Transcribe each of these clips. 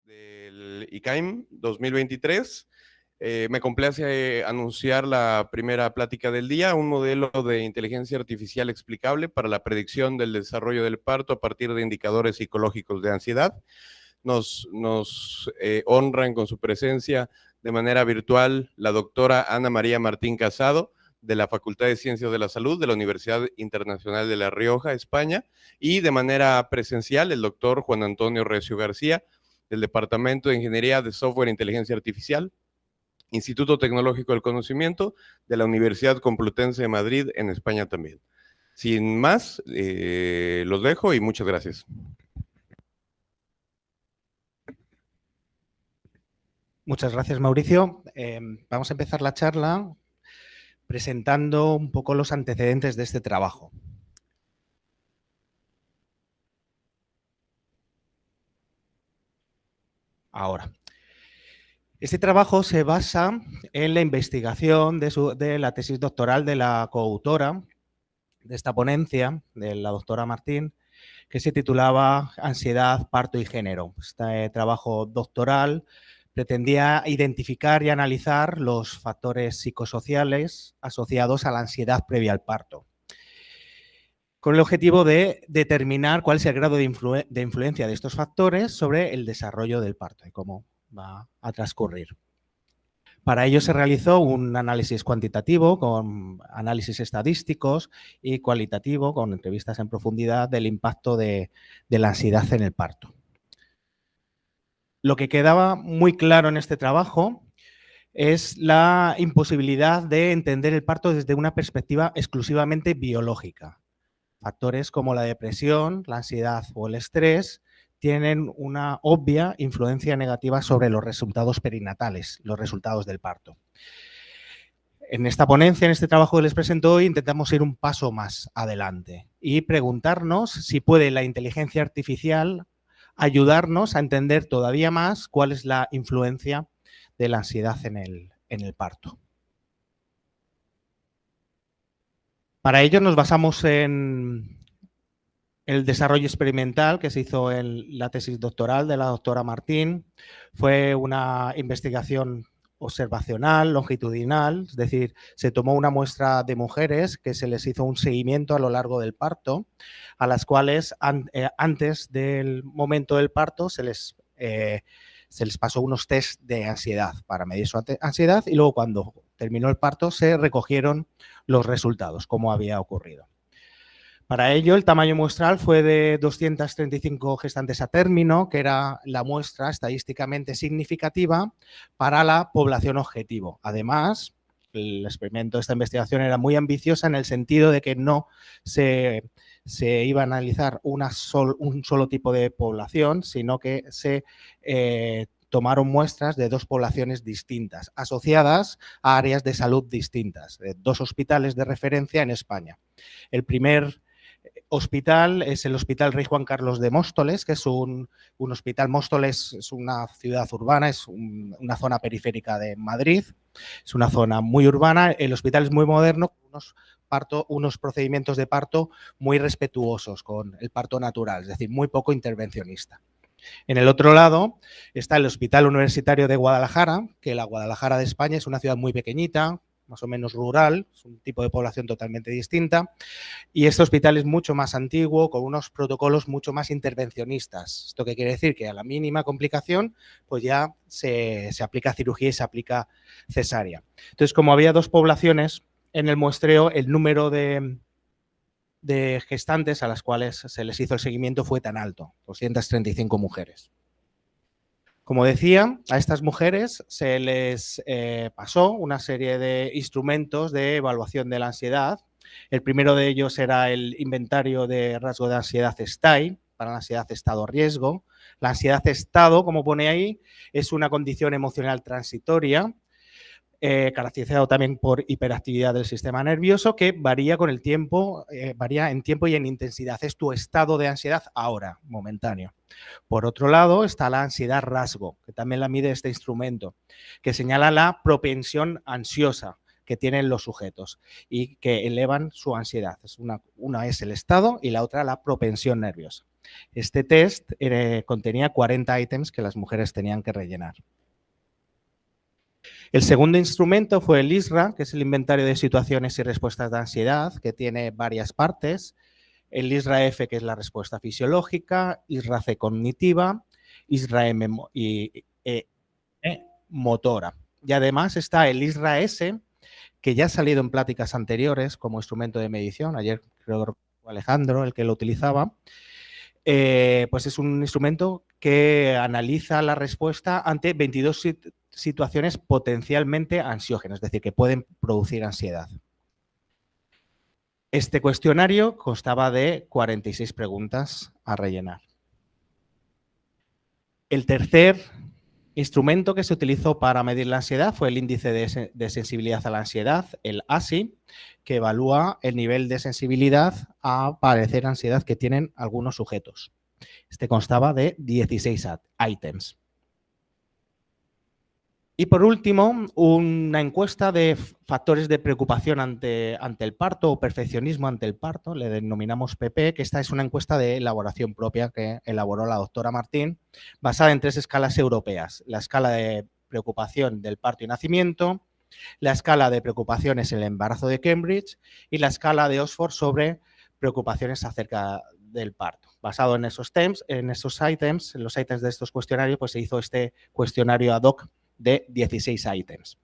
del ICAIM 2023. Me complace anunciar la primera plática del día, un modelo de inteligencia artificial explicable para la predicción del desarrollo del parto a partir de indicadores psicológicos de ansiedad. Nos honran con su presencia de manera virtual la doctora Ana María Martín Casado, de la Facultad de Ciencias de la Salud de la Universidad Internacional de La Rioja, España, y de manera presencial el doctor Juan Antonio Recio García, del Departamento de Ingeniería de Software e Inteligencia Artificial, Instituto Tecnológico del Conocimiento de la Universidad Complutense de Madrid, en España también. Sin más, los dejo y muchas gracias. Muchas gracias, Mauricio. Vamos a empezar la charla presentando un poco los antecedentes de este trabajo. Ahora, este trabajo se basa en la investigación de la tesis doctoral de la coautora de esta ponencia, de la doctora Martín, que se titulaba Ansiedad, parto y género. Este trabajo doctoral pretendía identificar y analizar los factores psicosociales asociados a la ansiedad previa al parto, con el objetivo de determinar cuál es el grado de influencia de estos factores sobre el desarrollo del parto y cómo va a transcurrir. Para ello se realizó un análisis cuantitativo con análisis estadísticos y cualitativo con entrevistas en profundidad del impacto de la ansiedad en el parto. Lo que quedaba muy claro en este trabajo es la imposibilidad de entender el parto desde una perspectiva exclusivamente biológica. Factores como la depresión, la ansiedad o el estrés tienen una obvia influencia negativa sobre los resultados perinatales, los resultados del parto. En esta ponencia, en este trabajo que les presento hoy, intentamos ir un paso más adelante y preguntarnos si puede la inteligencia artificial ayudarnos a entender todavía más cuál es la influencia de la ansiedad en el parto. Para ello nos basamos en el desarrollo experimental que se hizo en la tesis doctoral de la doctora Martín. Fue una investigación observacional, longitudinal, es decir, se tomó una muestra de mujeres que se les hizo un seguimiento a lo largo del parto, a las cuales antes del momento del parto se les pasó unos test de ansiedad para medir su ansiedad y luego cuando terminó el parto se recogieron los resultados, cómo había ocurrido. Para ello, el tamaño muestral fue de 235 gestantes a término, que era la muestra estadísticamente significativa para la población objetivo. Además, el experimento de esta investigación era muy ambiciosa en el sentido de que no se iba a analizar un solo tipo de población, sino que se tomaron muestras de dos poblaciones distintas, asociadas a áreas de salud distintas, de dos hospitales de referencia en España. El primer hospital es el Hospital Rey Juan Carlos de Móstoles, que es un hospital. Móstoles es una ciudad urbana, es una zona periférica de Madrid, es una zona muy urbana. El hospital es muy moderno, unos procedimientos de parto muy respetuosos con el parto natural, es decir, muy poco intervencionista. En el otro lado está el Hospital Universitario de Guadalajara, que la Guadalajara de España es una ciudad muy pequeñita, más o menos rural, es un tipo de población totalmente distinta, y este hospital es mucho más antiguo, con unos protocolos mucho más intervencionistas. ¿Esto qué quiere decir? Que a la mínima complicación, pues ya se aplica cirugía y se aplica cesárea. Entonces, como había dos poblaciones en el muestreo, el número de gestantes a las cuales se les hizo el seguimiento fue tan alto, 235 mujeres. Como decía, a estas mujeres se les pasó una serie de instrumentos de evaluación de la ansiedad. El primero de ellos era el inventario de rasgo de ansiedad STAI, para la ansiedad estado-riesgo. La ansiedad estado, como pone ahí, es una condición emocional transitoria, caracterizado también por hiperactividad del sistema nervioso, que varía con el tiempo, varía en tiempo y en intensidad. Es tu estado de ansiedad ahora, momentáneo. Por otro lado está la ansiedad rasgo, que también la mide este instrumento, que señala la propensión ansiosa que tienen los sujetos y que elevan su ansiedad. Una es el estado y la otra la propensión nerviosa. Este test contenía 40 ítems que las mujeres tenían que rellenar. El segundo instrumento fue el ISRA, que es el Inventario de Situaciones y Respuestas de Ansiedad, que tiene varias partes. El ISRA-F, que es la respuesta fisiológica, ISRA-C cognitiva, ISRA-M y motora. Y además está el ISRA-S, que ya ha salido en pláticas anteriores como instrumento de medición. Ayer creo que fue Alejandro el que lo utilizaba. Pues es un instrumento que analiza la respuesta ante 22 situaciones potencialmente ansiógenas, es decir, que pueden producir ansiedad. Este cuestionario constaba de 46 preguntas a rellenar. El tercer instrumento que se utilizó para medir la ansiedad fue el índice de sensibilidad a la ansiedad, el ASI, que evalúa el nivel de sensibilidad a padecer ansiedad que tienen algunos sujetos. Este constaba de 16 ítems. Y por último, una encuesta de factores de preocupación ante el parto o perfeccionismo ante el parto, le denominamos PP, que esta es una encuesta de elaboración propia que elaboró la doctora Martín, basada en 3 escalas europeas. La escala de preocupación del parto y nacimiento, la escala de preocupaciones en el embarazo de Cambridge y la escala de Oxford sobre preocupaciones acerca del parto. Basado en esos ítems, en los ítems de estos cuestionarios, pues se hizo este cuestionario ad hoc de 16 ítems.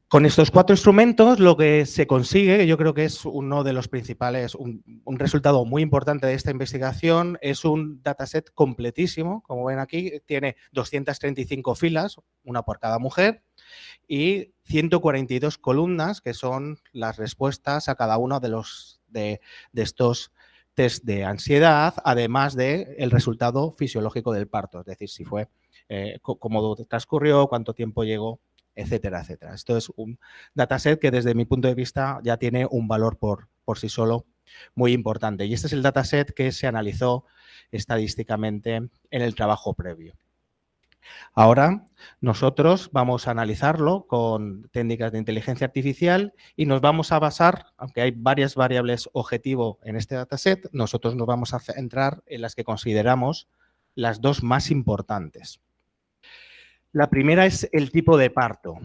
Con estos 4 instrumentos lo que se consigue, que yo creo que es uno de los principales, un resultado muy importante de esta investigación, es un dataset completísimo. Como ven aquí, tiene 235 filas, una por cada mujer, y 142 columnas, que son las respuestas a cada uno de estos test de ansiedad, además del resultado fisiológico del parto, es decir, si fue, cómo transcurrió, cuánto tiempo llegó, etcétera, etcétera. Esto es un dataset que desde mi punto de vista ya tiene un valor por sí solo muy importante. Y este es el dataset que se analizó estadísticamente en el trabajo previo. Ahora nosotros vamos a analizarlo con técnicas de inteligencia artificial y nos vamos a basar, aunque hay varias variables objetivo en este dataset, nosotros nos vamos a centrar en las que consideramos las 2 más importantes. La primera es el tipo de parto.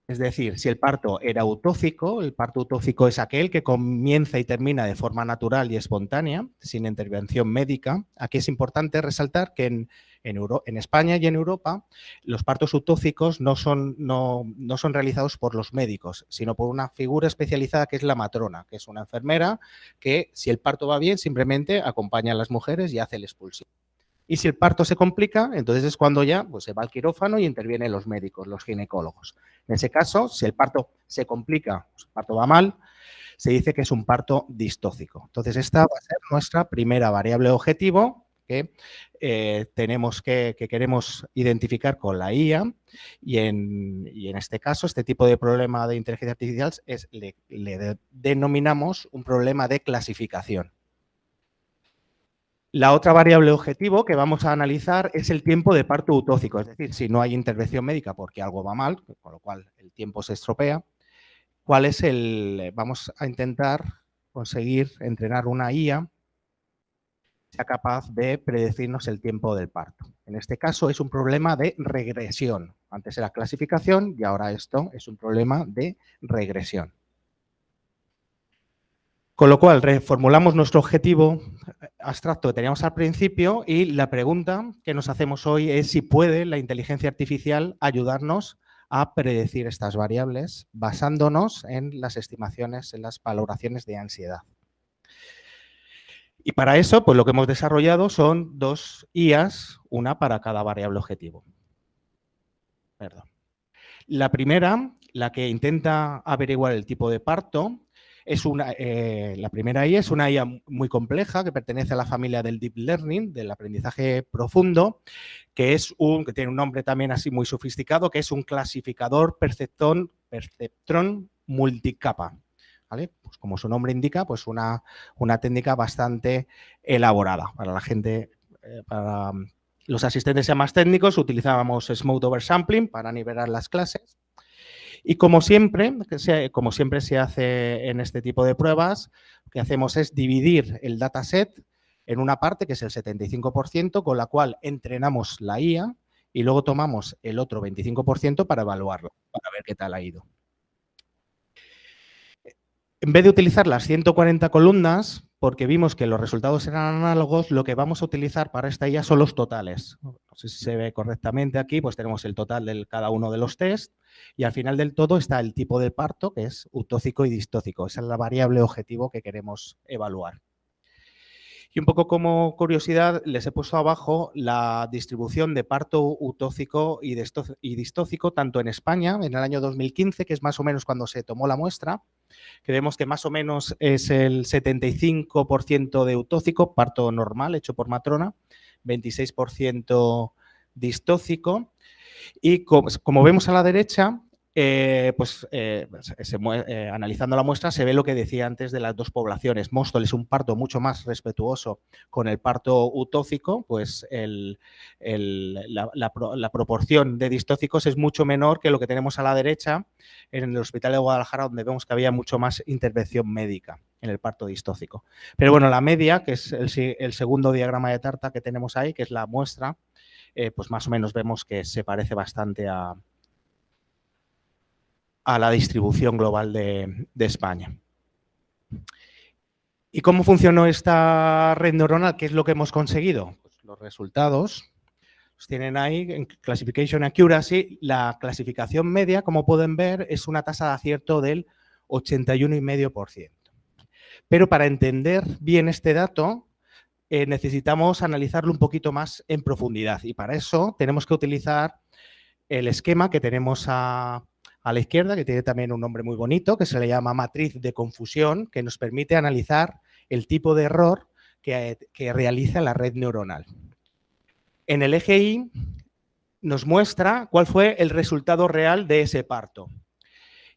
Es decir, si el parto era utóxico, el parto utóxico es aquel que comienza y termina de forma natural y espontánea, sin intervención médica. Aquí es importante resaltar que en España y en Europa los partos utóxicos no son realizados por los médicos, sino por una figura especializada que es la matrona, que es una enfermera que, si el parto va bien, simplemente acompaña a las mujeres y hace el expulsión. Y si el parto se complica, entonces es cuando ya pues, se va al quirófano y intervienen los médicos, los ginecólogos. En ese caso, si el parto se complica, si el parto va mal, se dice que es un parto distóxico. Entonces, esta va a ser nuestra primera variable objetivo que queremos identificar con la IA y en este caso, este tipo de problema de inteligencia artificial le denominamos un problema de clasificación. La otra variable objetivo que vamos a analizar es el tiempo de parto utóxico, es decir, si no hay intervención médica porque algo va mal, con lo cual el tiempo se estropea, vamos a intentar conseguir entrenar una IA que sea capaz de predecirnos el tiempo del parto. En este caso es un problema de regresión. Antes era clasificación y ahora esto es un problema de regresión. Con lo cual, reformulamos nuestro objetivo abstracto que teníamos al principio y la pregunta que nos hacemos hoy es si puede la inteligencia artificial ayudarnos a predecir estas variables basándonos en las estimaciones, en las valoraciones de ansiedad. Y para eso, pues lo que hemos desarrollado son 2 IAs, una para cada variable objetivo. Perdón. La primera, la que intenta averiguar el tipo de parto, la primera IA es una IA muy compleja que pertenece a la familia del Deep Learning, del aprendizaje profundo, que tiene un nombre también así muy sofisticado, que es un clasificador perceptrón multicapa. ¿Vale? Pues como su nombre indica, pues una técnica bastante elaborada para la gente, para los asistentes ya más técnicos utilizábamos Smooth Oversampling para nivelar las clases. Y como siempre se hace en este tipo de pruebas, lo que hacemos es dividir el dataset en una parte, que es el 75%, con la cual entrenamos la IA y luego tomamos el otro 25% para evaluarlo, para ver qué tal ha ido. En vez de utilizar las 140 columnas, porque vimos que los resultados eran análogos, lo que vamos a utilizar para esta IA son los totales. No sé si se ve correctamente aquí, pues tenemos el total de cada uno de los test y al final del todo está el tipo de parto, que es utócico y distócico. Esa es la variable objetivo que queremos evaluar. Y un poco como curiosidad, les he puesto abajo la distribución de parto utócico y distócico, tanto en España, en el año 2015, que es más o menos cuando se tomó la muestra, que vemos que más o menos es el 75% de utócico, parto normal, hecho por matrona, 26% distócico, y como vemos a la derecha, analizando la muestra se ve lo que decía antes de las dos poblaciones. Móstoles es un parto mucho más respetuoso con el parto utócico, pues la proporción de distócicos es mucho menor que lo que tenemos a la derecha en el Hospital de Guadalajara, donde vemos que había mucho más intervención médica en el parto distócico. Pero bueno, la media, que es el segundo diagrama de Tarta que tenemos ahí, que es la muestra, pues más o menos vemos que se parece bastante a la distribución global de España. ¿Y cómo funcionó esta red neuronal? ¿Qué es lo que hemos conseguido? Pues los resultados los tienen ahí en Classification Accuracy. La clasificación media, como pueden ver, es una tasa de acierto del 81,5%. Pero para entender bien este dato, necesitamos analizarlo un poquito más en profundidad y para eso tenemos que utilizar el esquema que tenemos a la izquierda, que tiene también un nombre muy bonito, que se le llama matriz de confusión, que nos permite analizar el tipo de error que realiza la red neuronal. En el eje Y nos muestra cuál fue el resultado real de ese parto.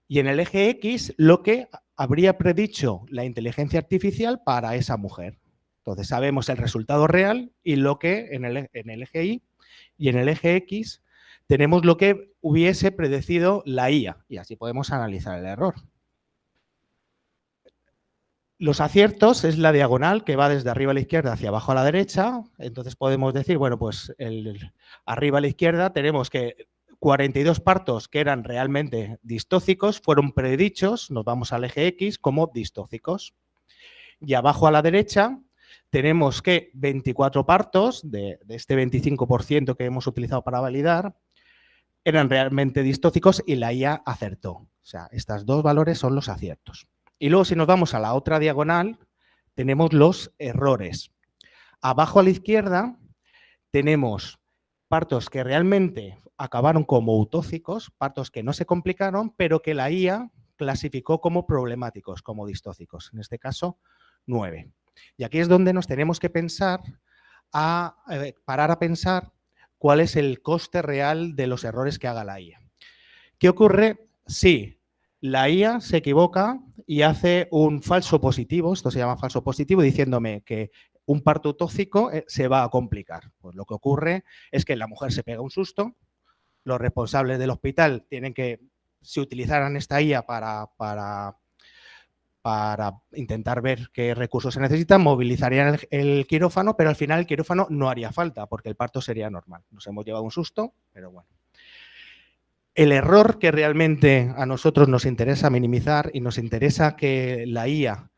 Y en el eje X, lo que habría predicho la inteligencia artificial para esa mujer. Entonces, sabemos el resultado real y lo que en el eje Y y en el eje X tenemos lo que hubiese predecido la IA y así podemos analizar el error. Los aciertos es la diagonal que va desde arriba a la izquierda hacia abajo a la derecha. Entonces podemos decir, bueno, pues arriba a la izquierda tenemos que 42 partos que eran realmente distócicos fueron predichos, nos vamos al eje X, como distócicos. Y abajo a la derecha tenemos que 24 partos de este 25% que hemos utilizado para validar eran realmente distócicos y la IA acertó. O sea, estos dos valores son los aciertos. Y luego si nos vamos a la otra diagonal, tenemos los errores. Abajo a la izquierda tenemos partos que realmente acabaron como utócicos, partos que no se complicaron, pero que la IA clasificó como problemáticos, como distócicos. En este caso, 9. Y aquí es donde nos tenemos que parar a pensar cuál es el coste real de los errores que haga la IA. ¿Qué ocurre si la IA se equivoca y hace un falso positivo? Esto se llama falso positivo, diciéndome que un parto utócico se va a complicar. Pues lo que ocurre es que la mujer se pega un susto, los responsables del hospital tienen que, si utilizaran esta IA para intentar ver qué recursos se necesitan, movilizarían el quirófano, pero al final el quirófano no haría falta porque el parto sería normal. Nos hemos llevado un susto, pero bueno. El error que realmente a nosotros nos interesa minimizar y nos interesa que la IA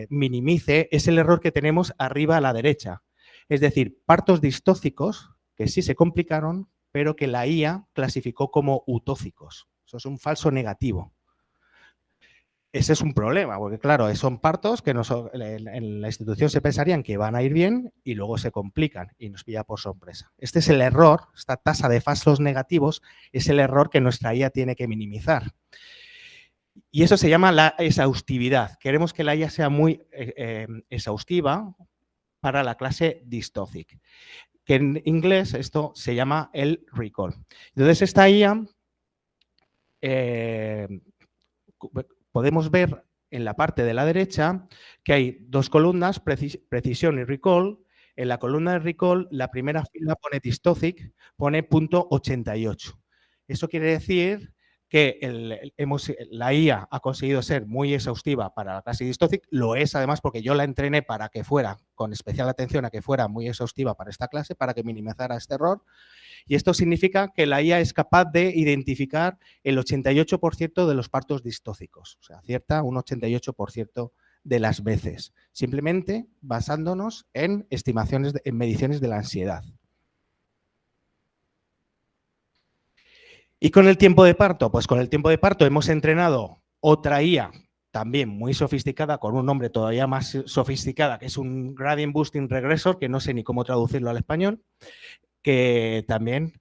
minimice es el error que tenemos arriba a la derecha. Es decir, partos distócicos que sí se complicaron, pero que la IA clasificó como utócicos. Eso es un falso negativo. Ese es un problema, porque claro, son partos que en la institución se pensarían que van a ir bien y luego se complican y nos pilla por sorpresa. Este es el error, esta tasa de falsos negativos es el error que nuestra IA tiene que minimizar. Y eso se llama la exhaustividad. Queremos que la IA sea muy exhaustiva para la clase Dystophic, que en inglés esto se llama el recall. Entonces esta IA podemos ver en la parte de la derecha que hay dos columnas, precisión y recall. En la columna de recall, la primera fila pone Dystophic, pone .88. Eso quiere decir que la IA ha conseguido ser muy exhaustiva para la clase Distortic, lo es además porque yo la entrené para que fuera, con especial atención a que fuera muy exhaustiva para esta clase, para que minimizara este error. Y esto significa que la IA es capaz de identificar el 88% de los partos distócicos, o sea, acierta un 88% de las veces, simplemente basándonos en estimaciones, en mediciones de la ansiedad. ¿Y con el tiempo de parto? Pues con el tiempo de parto hemos entrenado otra IA también muy sofisticada, con un nombre todavía más sofisticada, que es un Gradient Boosting Regressor, que no sé ni cómo traducirlo al español, que también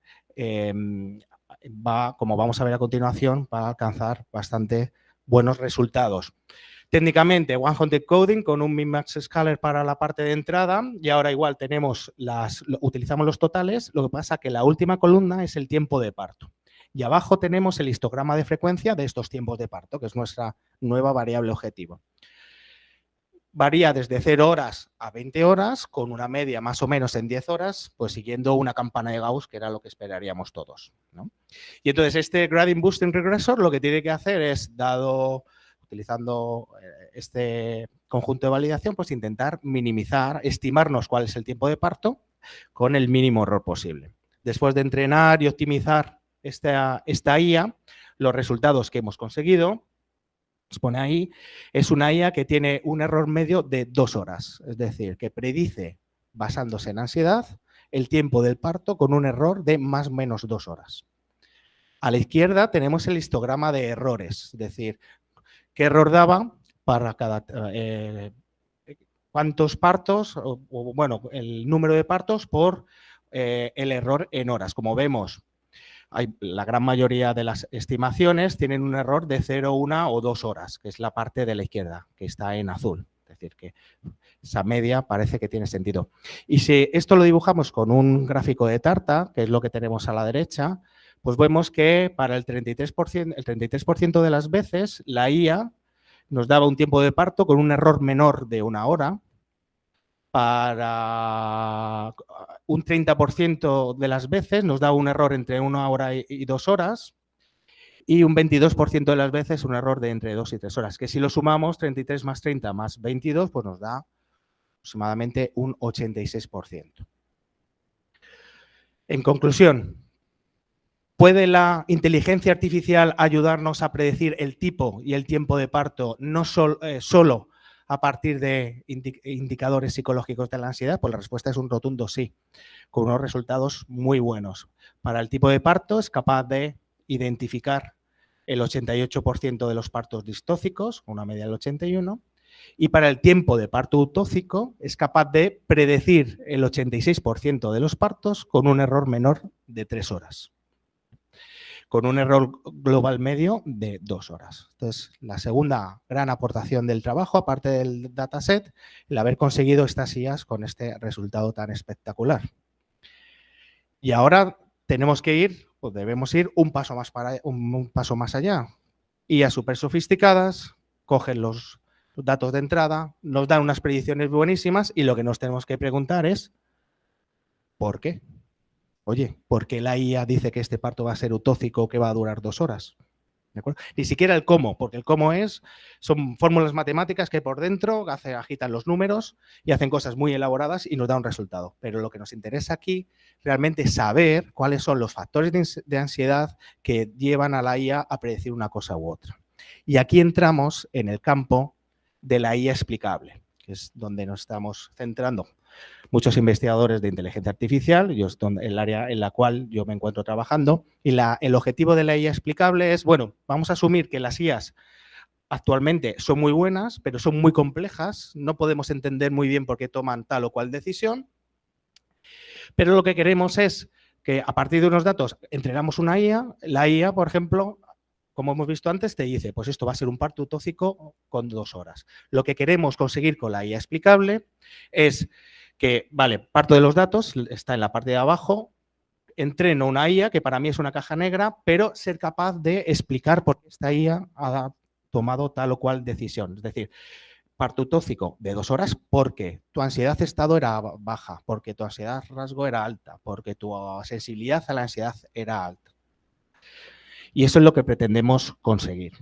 como vamos a ver a continuación, va a alcanzar bastante buenos resultados. Técnicamente, One-Hot Coding con un min-max scaler para la parte de entrada, y ahora igual utilizamos los totales, lo que pasa que la última columna es el tiempo de parto. Y abajo tenemos el histograma de frecuencia de estos tiempos de parto, que es nuestra nueva variable objetivo. Varía desde 0 horas a 20 horas, con una media más o menos en 10 horas, pues siguiendo una campana de Gauss, que era lo que esperaríamos todos, ¿no? Y entonces este Gradient Boosting Regressor lo que tiene que hacer es, utilizando este conjunto de validación, pues intentar minimizar, estimarnos cuál es el tiempo de parto con el mínimo error posible. Después de entrenar y optimizar esta IA, los resultados que hemos conseguido, os pone ahí, es una IA que tiene un error medio de 2 horas, es decir, que predice, basándose en ansiedad, el tiempo del parto con un error de más o menos 2 horas. A la izquierda tenemos el histograma de errores, es decir, qué error daba para cada cuántos partos, bueno, el número de partos por el error en horas. Como vemos, la gran mayoría de las estimaciones tienen un error de 0, 1 o 2 horas, que es la parte de la izquierda, que está en azul. Es decir, que esa media parece que tiene sentido. Y si esto lo dibujamos con un gráfico de tarta, que es lo que tenemos a la derecha, pues vemos que para el 33% de las veces la IA nos daba un tiempo de parto con un error menor de 1 hora. Para un 30% de las veces nos da un error entre 1 hora y 2 horas, y un 22% de las veces un error de entre 2 y 3 horas, que si lo sumamos, 33 más 30 más 22, pues nos da aproximadamente un 86%. En conclusión, ¿puede la inteligencia artificial ayudarnos a predecir el tipo y el tiempo de parto no solo a partir de indicadores psicológicos de la ansiedad? Pues la respuesta es un rotundo sí, con unos resultados muy buenos. Para el tipo de parto es capaz de identificar el 88% de los partos distócicos, una media del 81%, y para el tiempo de parto utóxico es capaz de predecir el 86% de los partos con un error menor de 3 horas. Con un error global medio de 2 horas. Entonces, la segunda gran aportación del trabajo, aparte del dataset, el haber conseguido estas IAs con este resultado tan espectacular. Y ahora tenemos que ir, o debemos ir un paso más allá. IAs súper sofisticadas, cogen los datos de entrada, nos dan unas predicciones buenísimas y lo que nos tenemos que preguntar es ¿por qué? Oye, ¿por qué la IA dice que este parto va a ser utóxico o que va a durar 2 horas? ¿De acuerdo? Ni siquiera el cómo, porque el cómo son fórmulas matemáticas que por dentro agitan los números y hacen cosas muy elaboradas y nos da un resultado. Pero lo que nos interesa aquí realmente es saber cuáles son los factores de ansiedad que llevan a la IA a predecir una cosa u otra. Y aquí entramos en el campo de la IA explicable, que es donde nos estamos centrando muchos investigadores de inteligencia artificial, es el área en la cual yo me encuentro trabajando, y el objetivo de la IA explicable es, bueno, vamos a asumir que las IAs actualmente son muy buenas, pero son muy complejas, no podemos entender muy bien por qué toman tal o cual decisión, pero lo que queremos es que a partir de unos datos entrenamos una IA, la IA, por ejemplo, como hemos visto antes, te dice, pues esto va a ser un parto utóxico con 2 horas. Lo que queremos conseguir con la IA explicable es que, vale, parto de los datos, está en la parte de abajo, entreno una IA, que para mí es una caja negra, pero ser capaz de explicar por qué esta IA ha tomado tal o cual decisión. Es decir, parto utóxico de 2 horas porque tu ansiedad estado era baja, porque tu ansiedad rasgo era alta, porque tu sensibilidad a la ansiedad era alta. Y eso es lo que pretendemos conseguir.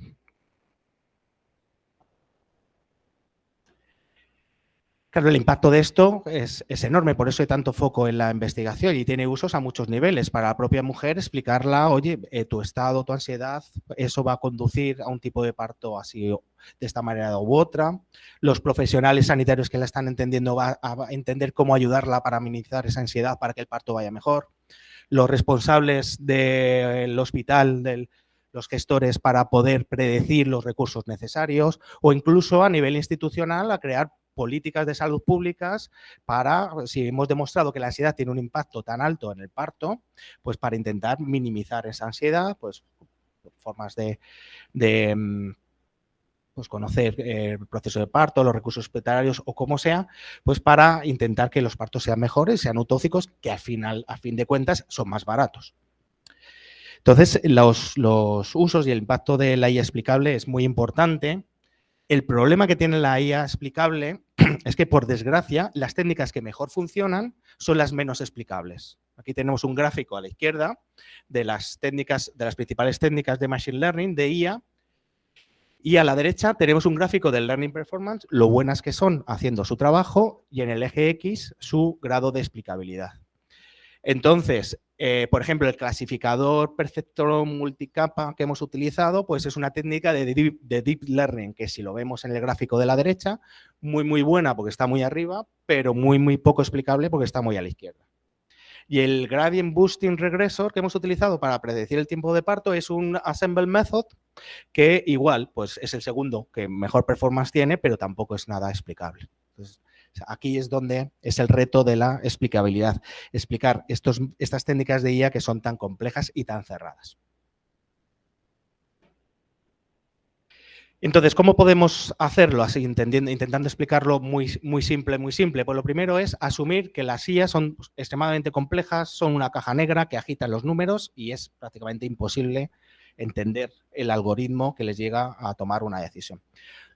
Claro, el impacto de esto es enorme, por eso hay tanto foco en la investigación y tiene usos a muchos niveles. Para la propia mujer, explicarla, oye, tu estado, tu ansiedad, eso va a conducir a un tipo de parto así, de esta manera u otra. Los profesionales sanitarios que la están entendiendo van a entender cómo ayudarla para minimizar esa ansiedad, para que el parto vaya mejor. Los responsables del hospital, los gestores, para poder predecir los recursos necesarios, o incluso a nivel institucional a crear políticas de salud públicas para, si hemos demostrado que la ansiedad tiene un impacto tan alto en el parto, pues para intentar minimizar esa ansiedad, pues formas de pues conocer el proceso de parto, los recursos hospitalarios o como sea, pues para intentar que los partos sean mejores, sean utóxicos, que al final, a fin de cuentas, son más baratos. Entonces, los usos y el impacto de la IA explicable es muy importante. El problema que tiene la IA explicable es que, por desgracia, las técnicas que mejor funcionan son las menos explicables. Aquí tenemos un gráfico a la izquierda de las principales técnicas de Machine Learning, de IA, y a la derecha tenemos un gráfico del Learning Performance, lo buenas que son haciendo su trabajo, y en el eje X su grado de explicabilidad. Entonces, por ejemplo, el clasificador perceptrón multicapa que hemos utilizado, pues es una técnica de deep learning, que si lo vemos en el gráfico de la derecha, muy buena porque está muy arriba, pero muy poco explicable porque está muy a la izquierda. Y el gradient boosting regressor que hemos utilizado para predecir el tiempo de parto es un assemble method que igual pues es el segundo que mejor performance tiene, pero tampoco es nada explicable. Entonces, aquí es donde es el reto de la explicabilidad, explicar estas técnicas de IA que son tan complejas y tan cerradas. Entonces, ¿cómo podemos hacerlo así, intentando explicarlo muy simple? Pues lo primero es asumir que las IA son extremadamente complejas, son una caja negra que agita los números y es prácticamente imposible entender el algoritmo que les llega a tomar una decisión.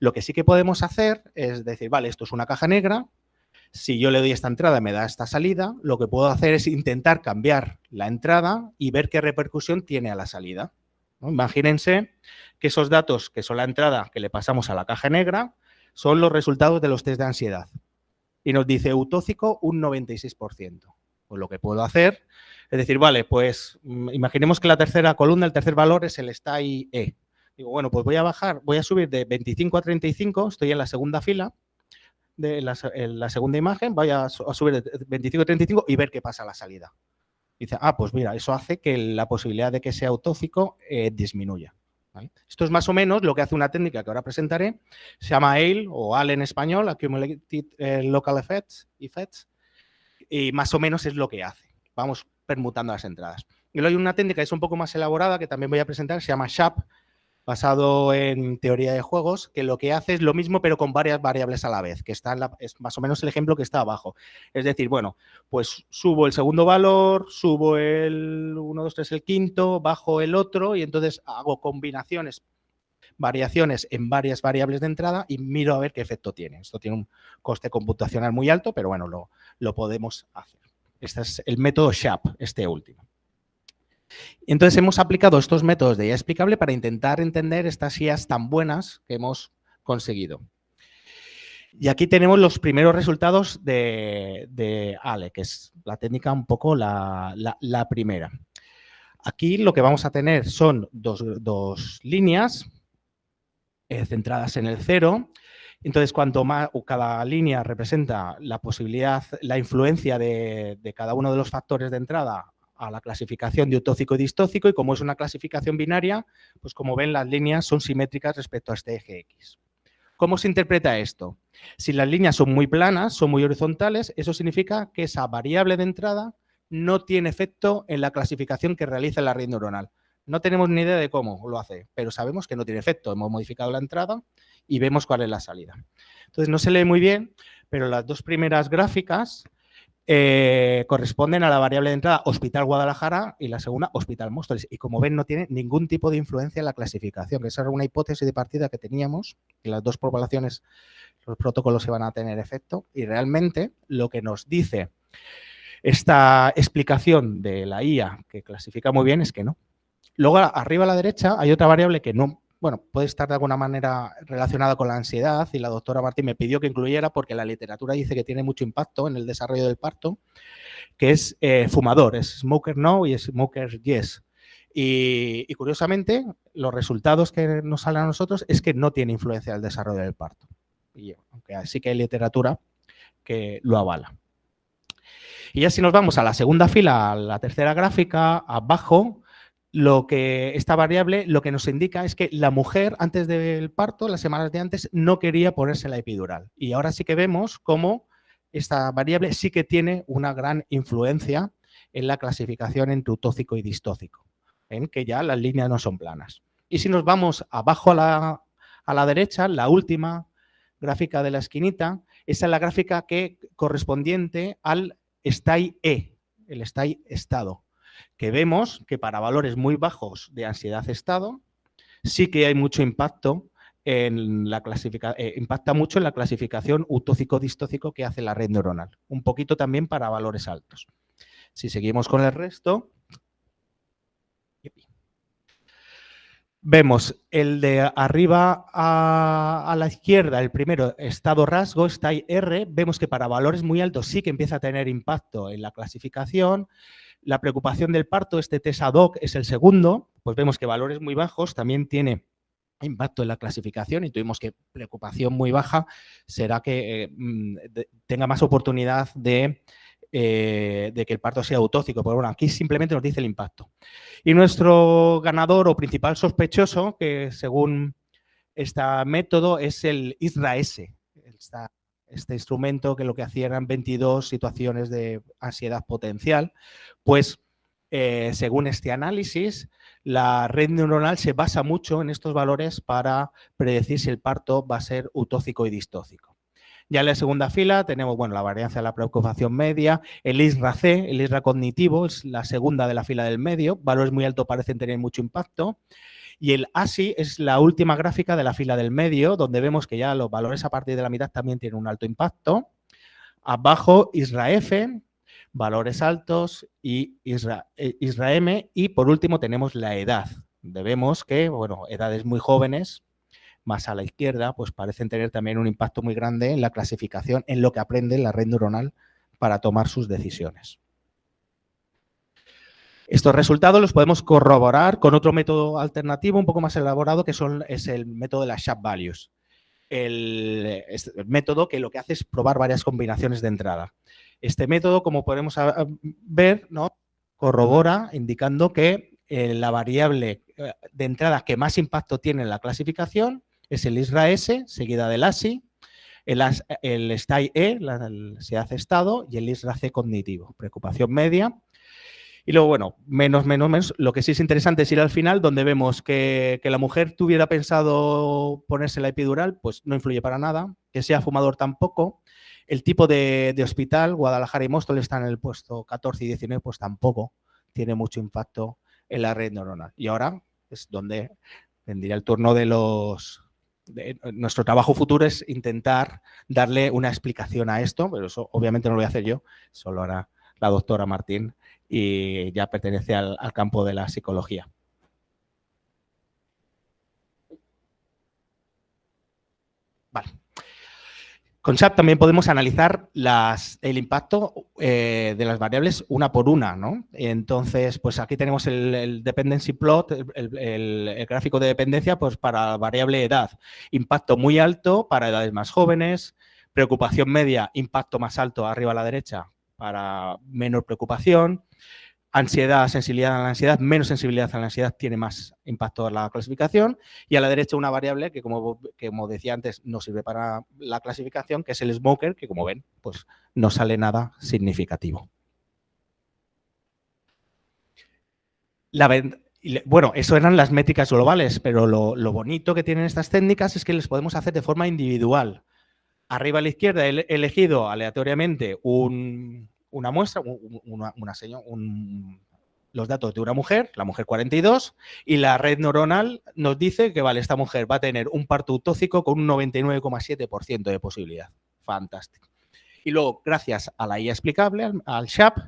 Lo que sí que podemos hacer es decir, vale, esto es una caja negra, si yo le doy esta entrada me da esta salida, lo que puedo hacer es intentar cambiar la entrada y ver qué repercusión tiene a la salida, ¿no? Imagínense que esos datos, que son la entrada que le pasamos a la caja negra, son los resultados de los test de ansiedad. Y nos dice eutóxico un 96%. Pues lo que puedo hacer es decir, vale, pues imaginemos que la tercera columna, el tercer valor es el STAI E. Digo, bueno, pues voy a subir de 25 a 35, estoy en la segunda fila, de la segunda imagen, voy a subir de 25 a 35 y ver qué pasa a la salida. Dice, pues mira, eso hace que la posibilidad de que sea autóxico disminuya. ¿Vale? Esto es más o menos lo que hace una técnica que ahora presentaré, se llama ALE o ALE en español, Accumulated Local Effects, y más o menos es lo que hace. Vamos permutando las entradas. Y luego hay una técnica que es un poco más elaborada que también voy a presentar, se llama SHAP, basado en teoría de juegos, que lo que hace es lo mismo pero con varias variables a la vez, que está es más o menos el ejemplo que está abajo. Es decir, bueno, pues subo el segundo valor, subo el 1, 2, 3, el quinto, bajo el otro y entonces hago combinaciones, variaciones en varias variables de entrada y miro a ver qué efecto tiene. Esto tiene un coste computacional muy alto, pero bueno, lo podemos hacer. Este es el método SHAP, este último. Entonces, hemos aplicado estos métodos de IA explicable para intentar entender estas IAs tan buenas que hemos conseguido. Y aquí tenemos los primeros resultados de ALE, que es la técnica un poco la primera. Aquí lo que vamos a tener son dos líneas centradas en el 0. Entonces, cuanto más cada línea representa la posibilidad, la influencia de cada uno de los factores de entrada a la clasificación de eutóxico y distóxico, y como es una clasificación binaria, pues como ven las líneas son simétricas respecto a este eje X. ¿Cómo se interpreta esto? Si las líneas son muy planas, son muy horizontales, eso significa que esa variable de entrada no tiene efecto en la clasificación que realiza la red neuronal. No tenemos ni idea de cómo lo hace, pero sabemos que no tiene efecto. Hemos modificado la entrada y vemos cuál es la salida. Entonces, no se lee muy bien, pero las dos primeras gráficas corresponden a la variable de entrada Hospital Guadalajara y la segunda Hospital Móstoles. Y como ven, no tiene ningún tipo de influencia en la clasificación, que esa era una hipótesis de partida que teníamos, que las dos poblaciones, los protocolos se van a tener efecto. Y realmente lo que nos dice esta explicación de la IA, que clasifica muy bien, es que no. Luego, arriba a la derecha, hay otra variable que no, bueno, puede estar de alguna manera relacionada con la ansiedad y la doctora Martín me pidió que incluyera porque la literatura dice que tiene mucho impacto en el desarrollo del parto, que es fumador, es smoker no y smoker yes. Y curiosamente, los resultados que nos salen a nosotros es que no tiene influencia en el desarrollo del parto. Y aunque sí que hay literatura que lo avala. Y ya si nos vamos a la segunda fila, a la tercera gráfica, abajo, esta variable lo que nos indica es que la mujer antes del parto, las semanas de antes, no quería ponerse la epidural. Y ahora sí que vemos cómo esta variable sí que tiene una gran influencia en la clasificación entre utóxico y distóxico, en que ya las líneas no son planas. Y si nos vamos abajo a la derecha, la última gráfica de la esquinita, esa es la gráfica correspondiente al STAI E, el STAI estado, que vemos que para valores muy bajos de ansiedad-estado sí que hay mucho impacto en la impacta mucho en la clasificación utóxico-distóxico que hace la red neuronal. Un poquito también para valores altos. Si seguimos con el resto, vemos el de arriba a la izquierda, el primero, estado rasgo, STAI R, vemos que para valores muy altos sí que empieza a tener impacto en la clasificación. La preocupación del parto, este TESA-DOC es el segundo, pues vemos que valores muy bajos también tiene impacto en la clasificación y tuvimos que preocupación muy baja será que tenga más oportunidad de que el parto sea utóxico. Pero bueno, aquí simplemente nos dice el impacto. Y nuestro ganador o principal sospechoso, que según este método, es el ISRA-S. Este instrumento que lo que hacía eran 22 situaciones de ansiedad potencial, pues según este análisis, la red neuronal se basa mucho en estos valores para predecir si el parto va a ser utóxico y distóxico. Ya en la segunda fila tenemos bueno, la varianza de la preocupación media, el ISRA-C, el ISRA cognitivo, es la segunda de la fila del medio, valores muy altos parecen tener mucho impacto. Y el ASI es la última gráfica de la fila del medio, donde vemos que ya los valores a partir de la mitad también tienen un alto impacto. Abajo, ISRA-F, valores altos, y ISRA-M. Y por último tenemos la edad, donde vemos que, bueno, edades muy jóvenes, más a la izquierda, pues parecen tener también un impacto muy grande en la clasificación, en lo que aprende la red neuronal para tomar sus decisiones. Estos resultados los podemos corroborar con otro método alternativo un poco más elaborado que es el método de las Sharp Values. El método que lo que hace es probar varias combinaciones de entrada. Este método, como podemos ver, ¿no? Corrobora indicando que la variable de entrada que más impacto tiene en la clasificación es el ISRA-S, seguida del ASI, el STAI-E, la ansiedad estado, y el ISRA-C cognitivo, preocupación media. Y luego, bueno, menos. Lo que sí es interesante es ir al final, donde vemos que la mujer tuviera pensado ponerse la epidural, pues no influye para nada. Que sea fumador tampoco. El tipo de hospital, Guadalajara y Móstoles están en el puesto 14 y 19, pues tampoco tiene mucho impacto en la red neuronal. Y ahora es donde vendría el turno de nuestro trabajo futuro es intentar darle una explicación a esto, pero eso obviamente no lo voy a hacer yo, solo hará la doctora Martín y ya pertenece al campo de la psicología. Vale. Con SHAP también podemos analizar el impacto de las variables una por una, ¿no? Entonces, pues aquí tenemos el dependency plot, el gráfico de dependencia, pues para la variable edad. Impacto muy alto para edades más jóvenes, preocupación media, impacto más alto arriba a la derecha para menor preocupación. Ansiedad, sensibilidad a la ansiedad, menos sensibilidad a la ansiedad tiene más impacto en la clasificación. Y a la derecha una variable que, como decía antes, no sirve para la clasificación, que es el smoker, que como ven, pues no sale nada significativo. Bueno, eso eran las métricas globales, pero lo bonito que tienen estas técnicas es que les podemos hacer de forma individual. Arriba a la izquierda he elegido aleatoriamente una muestra, los datos de una mujer, la mujer 42, y la red neuronal nos dice que, vale, esta mujer va a tener un parto utóxico con un 99,7% de posibilidad. Fantástico. Y luego, gracias a la IA explicable, al SHAP,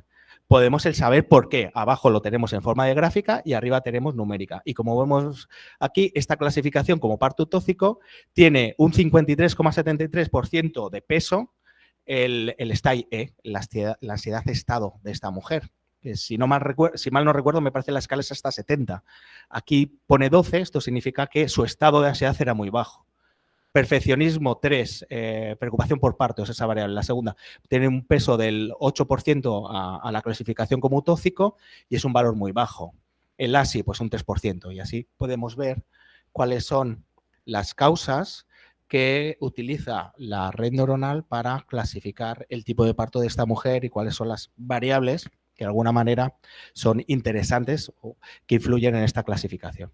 podemos el saber por qué. Abajo lo tenemos en forma de gráfica y arriba tenemos numérica. Y como vemos aquí, esta clasificación como parto utóxico tiene un 53,73% de peso el style E, la ansiedad estado de esta mujer. Que si mal no recuerdo, me parece la escala es hasta 70. Aquí pone 12, esto significa que su estado de ansiedad era muy bajo. Perfeccionismo 3, preocupación por parto, es esa variable. La segunda tiene un peso del 8% a la clasificación como utóxico y es un valor muy bajo. El ASI, pues un 3%. Y así podemos ver cuáles son las causas que utiliza la red neuronal para clasificar el tipo de parto de esta mujer y cuáles son las variables que de alguna manera son interesantes o que influyen en esta clasificación.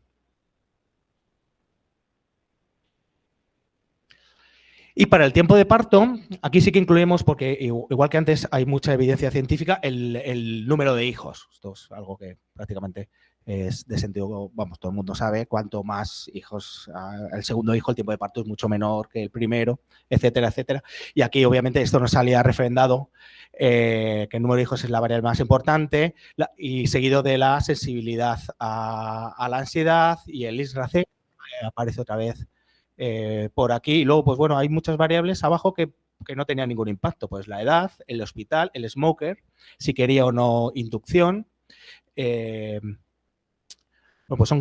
Y para el tiempo de parto, aquí sí que incluimos, porque igual que antes hay mucha evidencia científica, el número de hijos. Esto es algo que prácticamente es de sentido, vamos, todo el mundo sabe, cuanto más hijos, el segundo hijo, el tiempo de parto es mucho menor que el primero, etcétera, etcétera. Y aquí obviamente esto nos salía refrendado, que el número de hijos es la variable más importante, y seguido de la sensibilidad a la ansiedad y el ISRAC, aparece otra vez por aquí. Y luego, pues bueno, hay muchas variables abajo que no tenían ningún impacto. Pues la edad, el hospital, el smoker, si quería o no inducción. Bueno, pues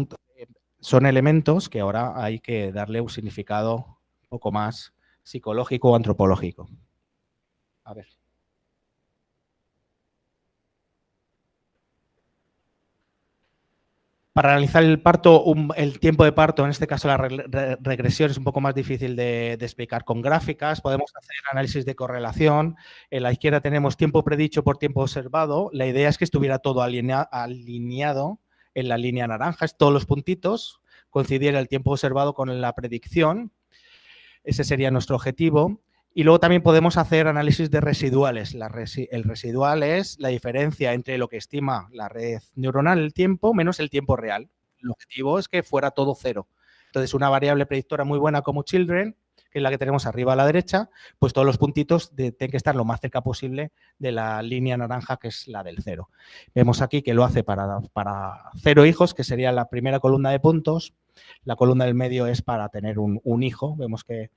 son elementos que ahora hay que darle un significado un poco más psicológico o antropológico. A ver. Para analizar el parto, el tiempo de parto, en este caso la regresión es un poco más difícil de explicar con gráficas. Podemos hacer análisis de correlación. En la izquierda tenemos tiempo predicho por tiempo observado. La idea es que estuviera todo alineado en la línea naranja, todos los puntitos, coincidiera el tiempo observado con la predicción. Ese sería nuestro objetivo. Y luego también podemos hacer análisis de residuales. El residual es la diferencia entre lo que estima la red neuronal, el tiempo, menos el tiempo real. El objetivo es que fuera todo cero. Entonces, una variable predictora muy buena como children, que es la que tenemos arriba a la derecha, pues todos los puntitos tienen que estar lo más cerca posible de la línea naranja, que es la del cero. Vemos aquí que lo hace para 0 hijos, que sería la primera columna de puntos. La columna del medio es para tener un hijo. Vemos que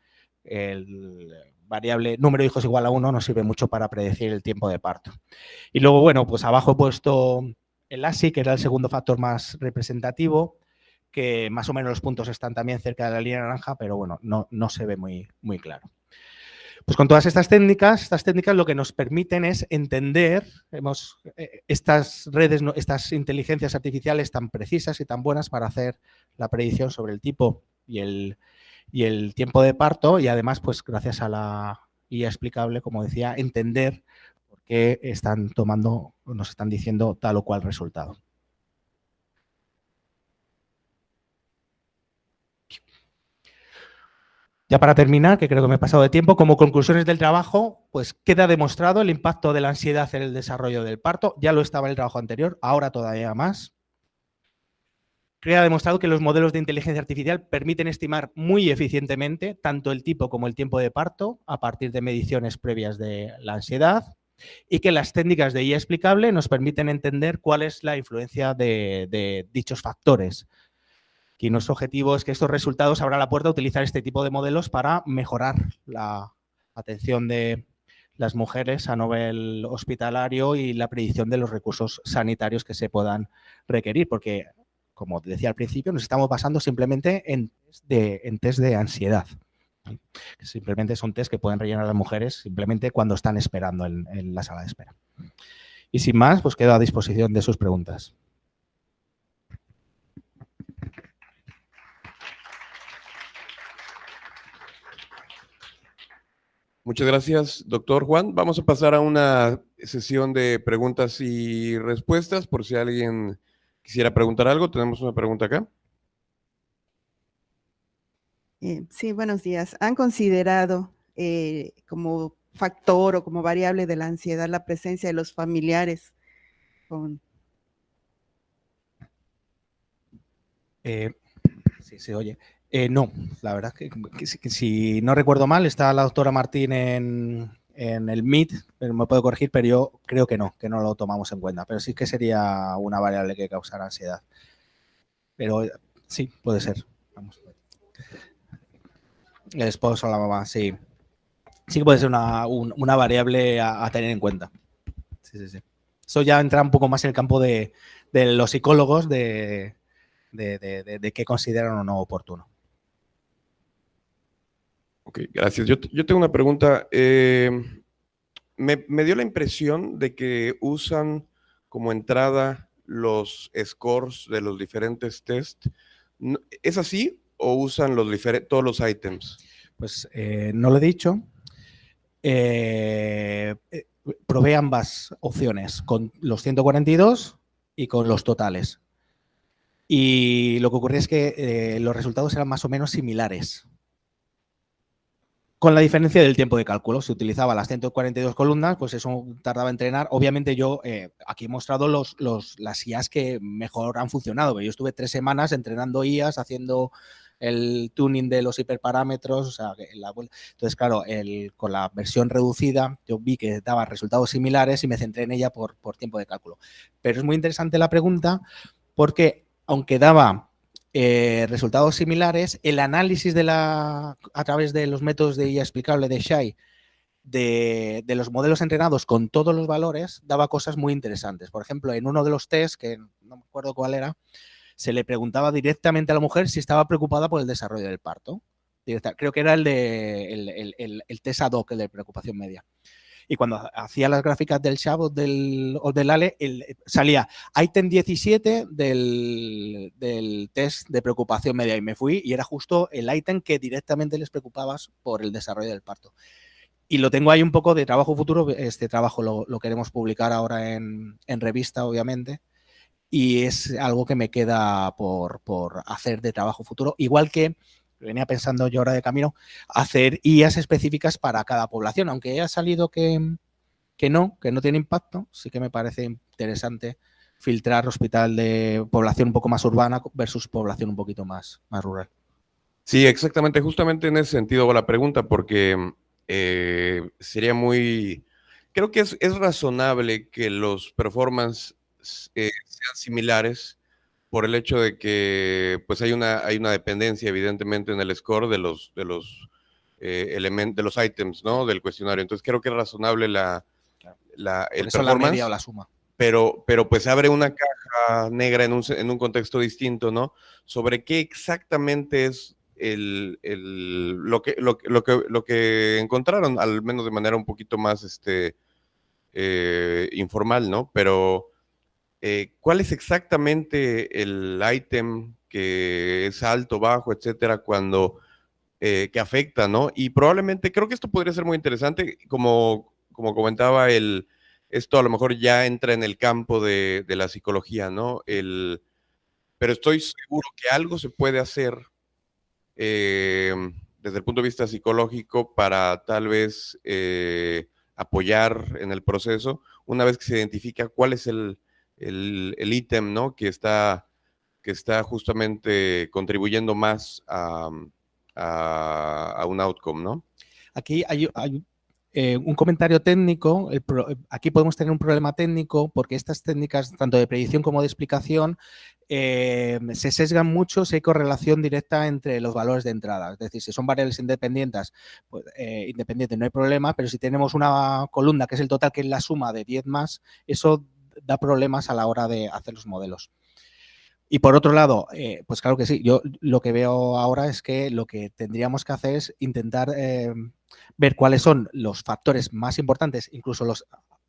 el variable número de hijos igual a 1 nos sirve mucho para predecir el tiempo de parto. Y luego, bueno, pues abajo he puesto el ASI, que era el segundo factor más representativo, que más o menos los puntos están también cerca de la línea naranja, pero bueno, no se ve muy claro. Pues con todas estas técnicas lo que nos permiten es entender estas redes, estas inteligencias artificiales tan precisas y tan buenas para hacer la predicción sobre el tipo y el tiempo de parto, y además, pues gracias a la IA explicable, como decía, entender por qué están tomando o nos están diciendo tal o cual resultado. Ya para terminar, que creo que me he pasado de tiempo, como conclusiones del trabajo, pues queda demostrado el impacto de la ansiedad en el desarrollo del parto. Ya lo estaba en el trabajo anterior, ahora todavía más. Queda demostrado que los modelos de inteligencia artificial permiten estimar muy eficientemente tanto el tipo como el tiempo de parto a partir de mediciones previas de la ansiedad, y que las técnicas de IA explicable nos permiten entender cuál es la influencia de dichos factores. Y nuestro objetivo es que estos resultados abran la puerta a utilizar este tipo de modelos para mejorar la atención de las mujeres a nivel hospitalario y la predicción de los recursos sanitarios que se puedan requerir, porque, como decía al principio, nos estamos basando simplemente en test de ansiedad. Que simplemente son test que pueden rellenar las mujeres simplemente cuando están esperando en la sala de espera. Y sin más, pues quedo a disposición de sus preguntas. Muchas gracias, doctor Juan. Vamos a pasar a una sesión de preguntas y respuestas. Por si alguien quisiera preguntar algo, tenemos una pregunta acá. Sí, buenos días. ¿Han considerado como factor o como variable de la ansiedad la presencia de los familiares? Sí, se oye. No, la verdad es que si no recuerdo mal, está la doctora Martín en el MIT, pero me puedo corregir, pero yo creo que no lo tomamos en cuenta. Pero sí que sería una variable que causara ansiedad. Pero sí, puede ser. Vamos. El esposo o la mamá, sí. Sí que puede ser una variable a tener en cuenta. Sí, sí, sí. Eso ya entra un poco más en el campo de los psicólogos de qué consideran o no oportuno. Ok, gracias. Yo tengo una pregunta. Me dio la impresión de que usan como entrada los scores de los diferentes test. ¿Es así o usan todos los items? Pues no lo he dicho. Probé ambas opciones, con los 142 y con los totales. Y lo que ocurre es que los resultados eran más o menos similares. Con la diferencia del tiempo de cálculo. Se utilizaba las 142 columnas, pues eso tardaba en entrenar. Obviamente yo aquí he mostrado las IAs que mejor han funcionado. Yo estuve 3 semanas entrenando IAs, haciendo el tuning de los hiperparámetros. O sea, entonces, claro, con la versión reducida yo vi que daba resultados similares y me centré en ella por tiempo de cálculo. Pero es muy interesante la pregunta porque aunque daba resultados similares, el análisis a través de los métodos de IA explicable de Shai de los modelos entrenados con todos los valores daba cosas muy interesantes. Por ejemplo, en uno de los tests, que no me acuerdo cuál era, se le preguntaba directamente a la mujer si estaba preocupada por el desarrollo del parto. Creo que era el test ad hoc, el de preocupación media. Y cuando hacía las gráficas del Shab o del Ale, salía ítem 17 del test de preocupación media y me fui y era justo el ítem que directamente les preocupaba por el desarrollo del parto. Y lo tengo ahí un poco de trabajo futuro. Este trabajo lo queremos publicar ahora en revista, obviamente. Y es algo que me queda por hacer de trabajo futuro. Igual que venía pensando yo ahora de camino, hacer IAs específicas para cada población. Aunque haya salido que no tiene impacto, sí que me parece interesante filtrar hospital de población un poco más urbana versus población un poquito más rural. Sí, exactamente. Justamente en ese sentido va la pregunta, porque sería creo que es razonable que los performance sean similares por el hecho de que pues hay una dependencia evidentemente en el score de los elementos, de los items, ¿no? Del cuestionario. Entonces creo que es razonable el eso la media o la suma. Pero pues abre una caja negra en un contexto distinto, ¿no? Sobre qué exactamente es lo que encontraron, al menos de manera un poquito más informal, ¿no? Pero ¿cuál es exactamente el ítem que es alto, bajo, etcétera, que afecta, ¿no? Y probablemente creo que esto podría ser muy interesante, como comentaba esto a lo mejor ya entra en el campo de la psicología, ¿no? Pero estoy seguro que algo se puede hacer desde el punto de vista psicológico para tal vez apoyar en el proceso, una vez que se identifica cuál es el ítem, ¿no? Que está justamente contribuyendo más a un outcome, ¿no? Aquí hay un comentario técnico. Aquí podemos tener un problema técnico porque estas técnicas, tanto de predicción como de explicación, se sesgan mucho si hay correlación directa entre los valores de entrada. Es decir, si son variables independientes, pues, no hay problema, pero si tenemos una columna que es el total, que es la suma de 10 más, eso da problemas a la hora de hacer los modelos. Y por otro lado, pues claro que sí, yo lo que veo ahora es que lo que tendríamos que hacer es intentar ver cuáles son los factores más importantes, incluso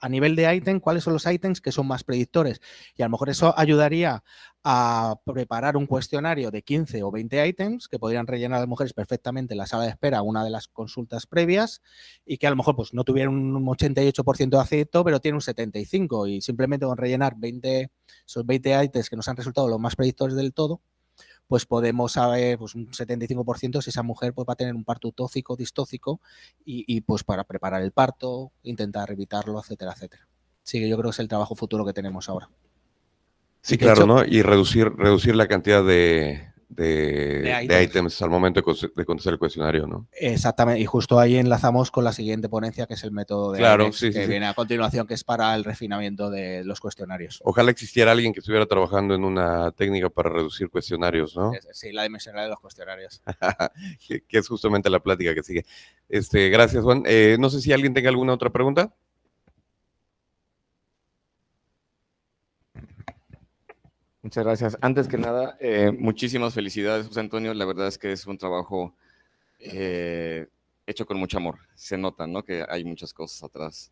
a nivel de ítem, cuáles son los ítems que son más predictores. Y a lo mejor eso ayudaría a preparar un cuestionario de 15 o 20 ítems que podrían rellenar a las mujeres perfectamente en la sala de espera una de las consultas previas y que a lo mejor pues, no tuvieran un 88% de acierto, pero tiene un 75% y simplemente con rellenar esos 20 ítems que nos han resultado los más predictores del todo, pues podemos saber pues, un 75% si esa mujer pues, va a tener un parto utóxico, distóxico y pues para preparar el parto, intentar evitarlo, etcétera, etcétera. Sí, que yo creo que es el trabajo futuro que tenemos ahora. Sí, claro, ¿no? Y reducir la cantidad de de ítems al momento de contestar el cuestionario, ¿no? Exactamente, y justo ahí enlazamos con la siguiente ponencia, que es el método de Claro, IREX, sí, que sí, viene a continuación, que es para el refinamiento de los cuestionarios. Ojalá existiera alguien que estuviera trabajando en una técnica para reducir cuestionarios, ¿no? Sí, la dimensionalidad de los cuestionarios. Que es justamente la plática que sigue. Gracias, Juan. No sé si alguien tenga alguna otra pregunta. Muchas gracias. Antes que nada, muchísimas felicidades, José Antonio. La verdad es que es un trabajo hecho con mucho amor. Se nota, ¿no?, que hay muchas cosas atrás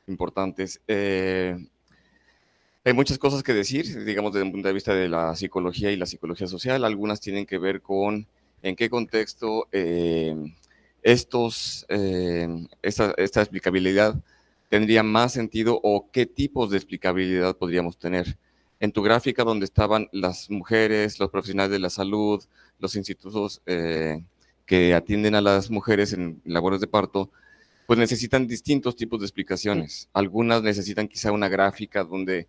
importantes. Hay muchas cosas que decir, digamos, desde un punto de vista de la psicología y la psicología social. Algunas tienen que ver con en qué contexto esta explicabilidad tendría más sentido o qué tipos de explicabilidad podríamos tener. En tu gráfica, donde estaban las mujeres, los profesionales de la salud, los institutos que atienden a las mujeres en labores de parto, pues necesitan distintos tipos de explicaciones. Algunas necesitan quizá una gráfica donde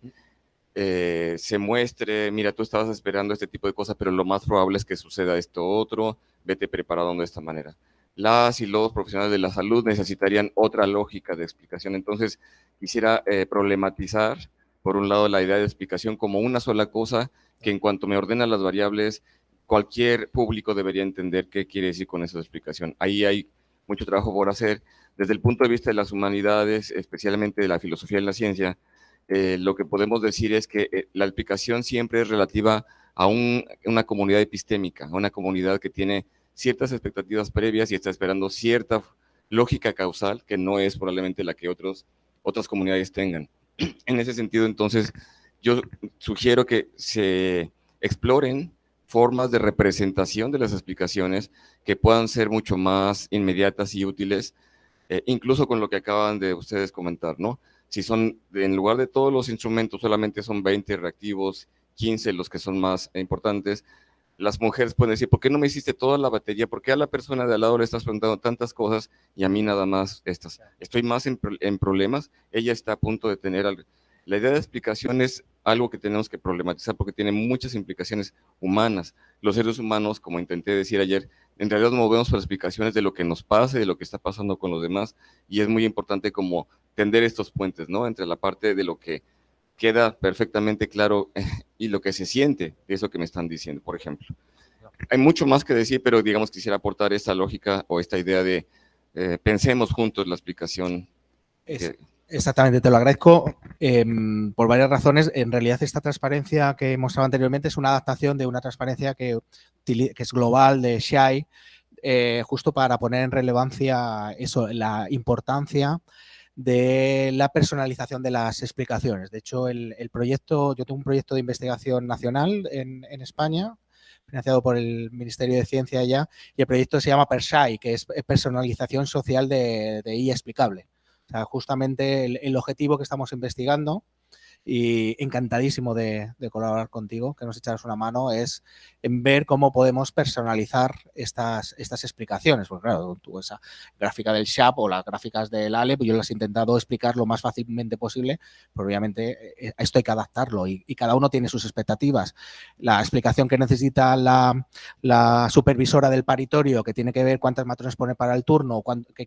se muestre, mira, tú estabas esperando este tipo de cosas, pero lo más probable es que suceda esto otro, vete preparado de esta manera. Las y los profesionales de la salud necesitarían otra lógica de explicación. Entonces, quisiera problematizar, por un lado, la idea de explicación como una sola cosa, que en cuanto me ordena las variables, cualquier público debería entender qué quiere decir con esa explicación. Ahí hay mucho trabajo por hacer. Desde el punto de vista de las humanidades, especialmente de la filosofía y la ciencia, lo que podemos decir es que la explicación siempre es relativa a una comunidad epistémica, a una comunidad que tiene ciertas expectativas previas y está esperando cierta lógica causal que no es probablemente la que otras comunidades tengan. En ese sentido, entonces, yo sugiero que se exploren formas de representación de las explicaciones que puedan ser mucho más inmediatas y útiles, incluso con lo que acaban de ustedes comentar, ¿no? Si son, en lugar de todos los instrumentos, solamente son 20 reactivos, 15 los que son más importantes, las mujeres pueden decir, ¿por qué no me hiciste toda la batería? ¿Por qué a la persona de al lado le estás preguntando tantas cosas y a mí nada más estas? Estoy más en problemas, ella está a punto de tener algo. La idea de explicación es algo que tenemos que problematizar porque tiene muchas implicaciones humanas. Los seres humanos, como intenté decir ayer, en realidad nos movemos por explicaciones de lo que nos pasa y de lo que está pasando con los demás, y es muy importante como tender estos puentes, ¿no?, entre la parte de lo que queda perfectamente claro y lo que se siente de eso que me están diciendo, por ejemplo. Hay mucho más que decir, pero digamos quisiera aportar esta lógica o esta idea de pensemos juntos la explicación. Exactamente, te lo agradezco por varias razones. En realidad, esta transparencia que he mostrado anteriormente es una adaptación de una transparencia que es global de SHAI, justo para poner en relevancia eso, la importancia de la personalización de las explicaciones. De hecho, el proyecto, yo tengo un proyecto de investigación nacional en España, financiado por el Ministerio de Ciencia allá, y el proyecto se llama PERSAI, que es personalización social de IA explicable. O sea, justamente el objetivo que estamos investigando, y encantadísimo de colaborar contigo, que nos echaras una mano, es en ver cómo podemos personalizar estas explicaciones. Porque claro, tú esa gráfica del SHAP o las gráficas del ALE, pues yo las he intentado explicar lo más fácilmente posible, pero obviamente esto hay que adaptarlo y cada uno tiene sus expectativas. La explicación que necesita la supervisora del paritorio, que tiene que ver cuántas matronas pone para el turno, qué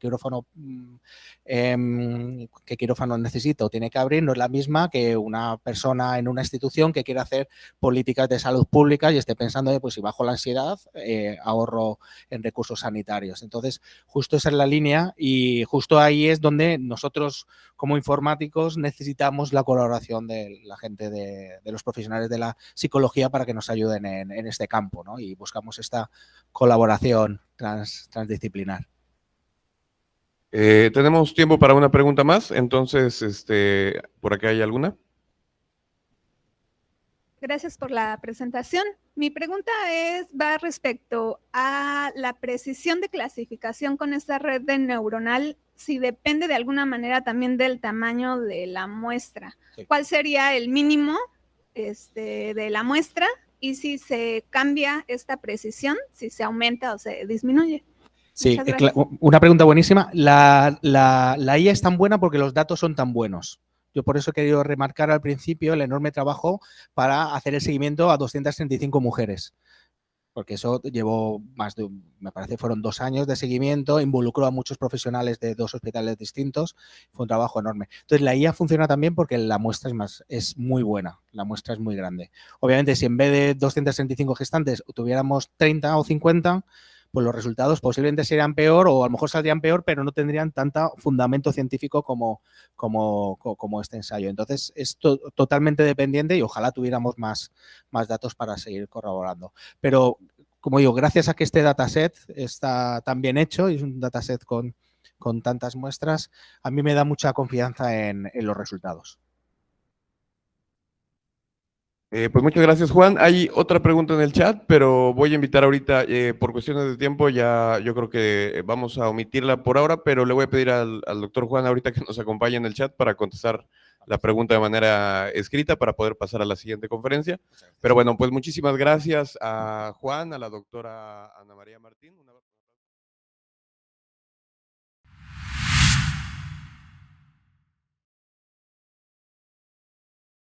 quirófano necesita o tiene que abrir, no es la misma que una persona en una institución que quiere hacer políticas de salud pública y esté pensando, pues si bajo la ansiedad, ahorro en recursos sanitarios. Entonces, justo esa es la línea y justo ahí es donde nosotros, como informáticos, necesitamos la colaboración de la gente de los profesionales de la psicología para que nos ayuden en este campo, ¿no? Y buscamos esta colaboración transdisciplinar. Tenemos tiempo para una pregunta más, entonces, ¿por acá hay alguna? Gracias por la presentación. Mi pregunta va respecto a la precisión de clasificación con esta red de neuronal, si depende de alguna manera también del tamaño de la muestra. Sí. ¿Cuál sería el mínimo de la muestra y si se cambia esta precisión, si se aumenta o se disminuye? Sí, una pregunta buenísima. La IA es tan buena porque los datos son tan buenos. Yo por eso he querido remarcar al principio el enorme trabajo para hacer el seguimiento a 235 mujeres. porque eso llevó me parece fueron 2 años de seguimiento, involucró a muchos profesionales de 2 hospitales distintos, fue un trabajo enorme. Entonces la IA funciona también porque la muestra es muy buena, la muestra es muy grande. Obviamente si en vez de 265 gestantes tuviéramos 30 o 50, pues los resultados posiblemente serían peor o a lo mejor saldrían peor, pero no tendrían tanto fundamento científico como este ensayo. Entonces, es totalmente dependiente y ojalá tuviéramos más datos para seguir corroborando. Pero, como digo, gracias a que este dataset está tan bien hecho y es un dataset con tantas muestras, a mí me da mucha confianza en los resultados. Pues muchas gracias, Juan. Hay otra pregunta en el chat, pero voy a invitar ahorita, por cuestiones de tiempo, ya yo creo que vamos a omitirla por ahora, pero le voy a pedir al doctor Juan ahorita que nos acompañe en el chat para contestar la pregunta de manera escrita para poder pasar a la siguiente conferencia. Pero bueno, pues muchísimas gracias a Juan, a la doctora Ana María Martín.